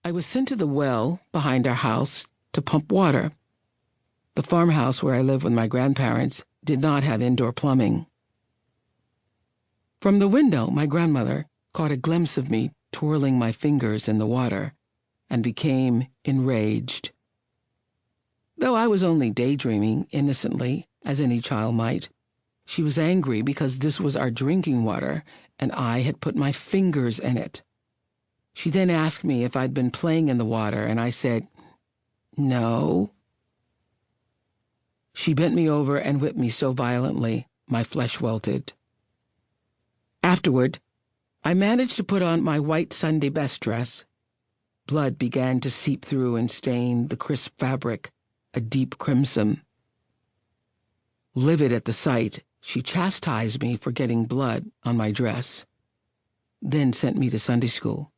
I was sent to the well behind our house to pump water. The farmhouse where I lived with my grandparents did not have indoor plumbing. From the window, my grandmother caught a glimpse of me twirling my fingers in the water and became enraged. Though I was only daydreaming innocently, as any child might, she was angry because this was our drinking water and I had put my fingers in it. She then asked me if I'd been playing in the water, and I said, "No." She bent me over and whipped me so violently, my flesh welted. Afterward, I managed to put on my white Sunday best dress. Blood began to seep through and stain the crisp fabric a deep crimson. Livid at the sight, she chastised me for getting blood on my dress, then sent me to Sunday school.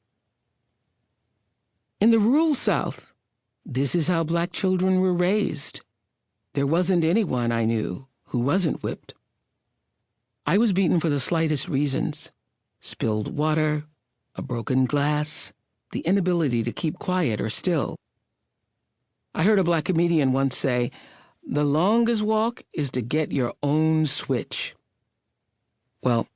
In the rural South, this is how black children were raised. There wasn't anyone I knew who wasn't whipped. I was beaten for the slightest reasons: spilled water, a broken glass, the inability to keep quiet or still. I heard a black comedian once say, "The longest walk is to get your own switch." Well,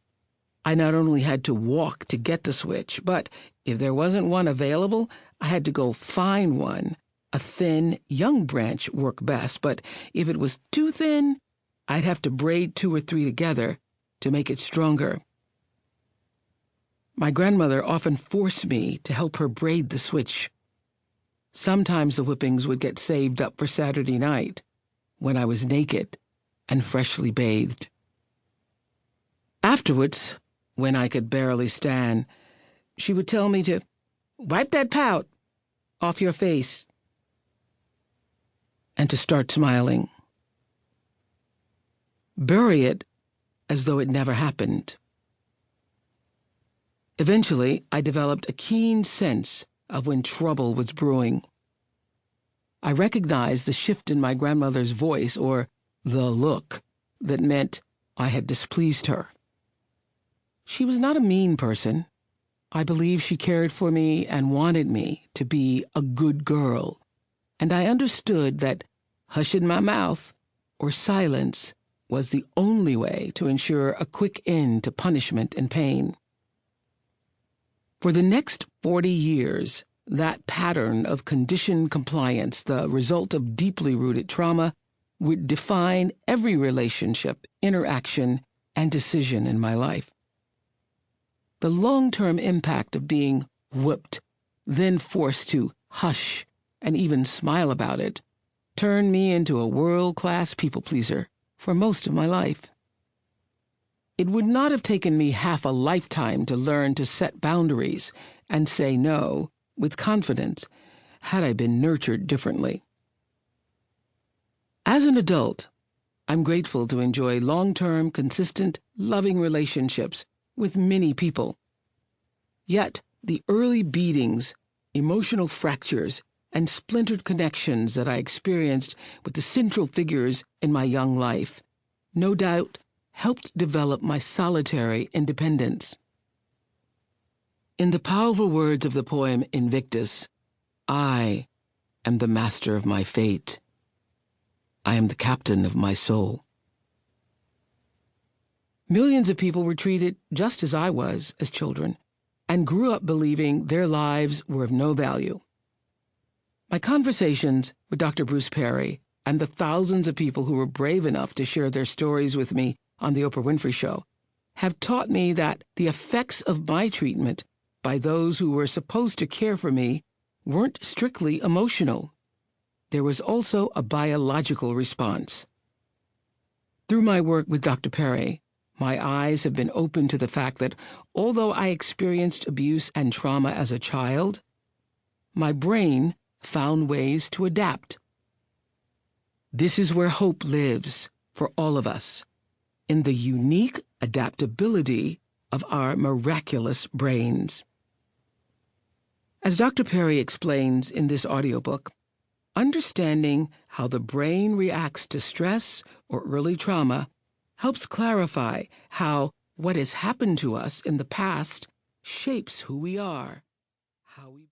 I not only had to walk to get the switch, but if there wasn't one available, I had to go find one. A thin, young branch worked best, but if it was too thin, I'd have to braid 2 or 3 together to make it stronger. My grandmother often forced me to help her braid the switch. Sometimes the whippings would get saved up for Saturday night, when I was naked and freshly bathed. Afterwards, when I could barely stand, she would tell me to wipe that pout off your face and to start smiling. Bury it as though it never happened. Eventually, I developed a keen sense of when trouble was brewing. I recognized the shift in my grandmother's voice, or the look, that meant I had displeased her. She was not a mean person. I believe she cared for me and wanted me to be a good girl, and I understood that hushing my mouth or silence was the only way to ensure a quick end to punishment and pain. For the next 40 years, that pattern of conditioned compliance, the result of deeply rooted trauma, would define every relationship, interaction, and decision in my life. The long-term impact of being whooped, then forced to hush and even smile about it, turned me into a world-class people-pleaser for most of my life. It would not have taken me half a lifetime to learn to set boundaries and say no with confidence had I been nurtured differently. As an adult, I'm grateful to enjoy long-term, consistent, loving relationships with many people. Yet, the early beatings, emotional fractures, and splintered connections that I experienced with the central figures in my young life, no doubt helped develop my solitary independence. In the powerful words of the poem Invictus, I am the master of my fate. I am the captain of my soul. Millions of people were treated just as I was as children, and grew up believing their lives were of no value. My conversations with Dr. Bruce Perry and the thousands of people who were brave enough to share their stories with me on The Oprah Winfrey Show have taught me that the effects of my treatment by those who were supposed to care for me weren't strictly emotional. There was also a biological response. Through my work with Dr. Perry, my eyes have been opened to the fact that although I experienced abuse and trauma as a child, my brain found ways to adapt. This is where hope lives for all of us, in the unique adaptability of our miraculous brains. As Dr. Perry explains in this audiobook, understanding how the brain reacts to stress or early trauma helps clarify how what has happened to us in the past shapes who we are, how we